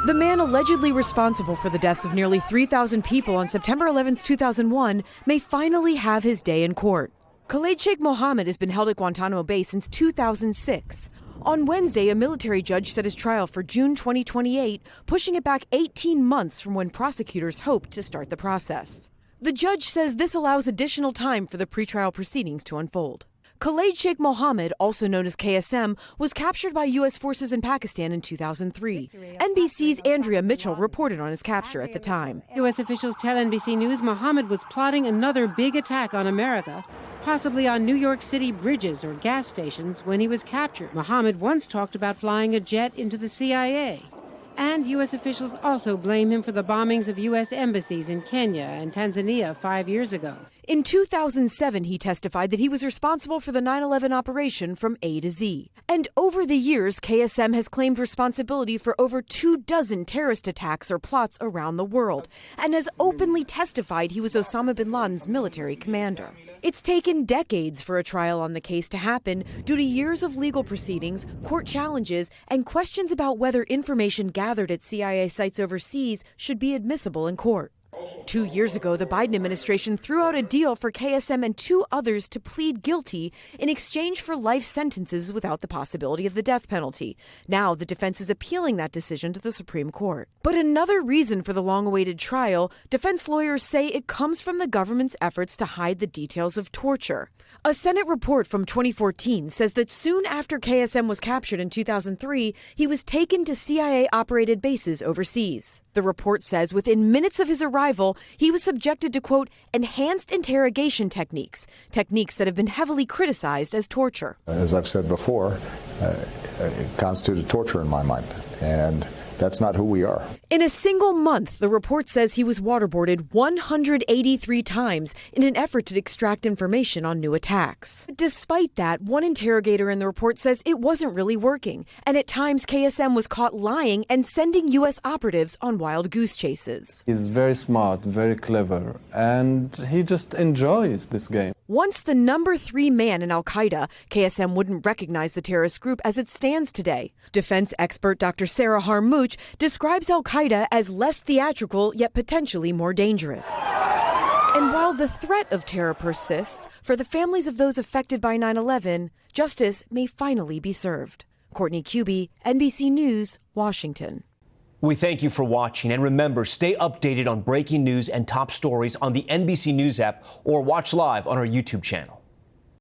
The man allegedly responsible for the deaths of nearly 3,000 people on September 11, 2001, may finally have his day in court. Khalid Sheikh Mohammed has been held at Guantanamo Bay since 2006. On Wednesday, a military judge set his trial for June 2028, pushing it back 18 months from when prosecutors hoped to start the process. The judge says this allows additional time for the pretrial proceedings to unfold. Khalid Sheikh Mohammed, also known as KSM, was captured by U.S. forces in Pakistan in 2003. NBC's Andrea Mitchell reported on his capture at the time. U.S. officials tell NBC News Mohammed was plotting another big attack on America, possibly on New York City bridges or gas stations, when he was captured. Mohammed once talked about flying a jet into the CIA. And U.S. officials also blame him for the bombings of U.S. embassies in Kenya and Tanzania 5 years ago. In 2007, he testified that he was responsible for the 9/11 operation from A to Z. And over the years, KSM has claimed responsibility for over 24 terrorist attacks or plots around the world, and has openly testified he was Osama bin Laden's military commander. It's taken decades for a trial on the case to happen due to years of legal proceedings, court challenges, and questions about whether information gathered at CIA sites overseas should be admissible in court. 2 years ago, the Biden administration threw out a deal for KSM and 2 others to plead guilty in exchange for life sentences without the possibility of the death penalty. Now, the defense is appealing that decision to the Supreme Court. But another reason for the long-awaited trial, defense lawyers say it comes from the government's efforts to hide the details of torture. A Senate report from 2014 says that soon after KSM was captured in 2003, he was taken to CIA-operated bases overseas. The report says within minutes of his arrival, he was subjected to, quote, enhanced interrogation techniques that have been heavily criticized as torture. As I've said before, it constituted torture in my mind, and that's not who we are. In a single month, the report says he was waterboarded 183 times in an effort to extract information on new attacks. Despite that, one interrogator in the report says it wasn't really working, and at times KSM was caught lying and sending U.S. operatives on wild goose chases. He's very smart, very clever, and he just enjoys this game. Once the number 3 man in al-Qaeda, KSM wouldn't recognize the terrorist group as it stands today. Defense expert Dr. Sarah Harmouche describes al-Qaeda as less theatrical yet potentially more dangerous. And while the threat of terror persists, for the families of those affected by 9/11, justice may finally be served. Courtney Kube, NBC News, Washington. We thank you for watching, and remember, stay updated on breaking news and top stories on the NBC News app or watch live on our YouTube channel.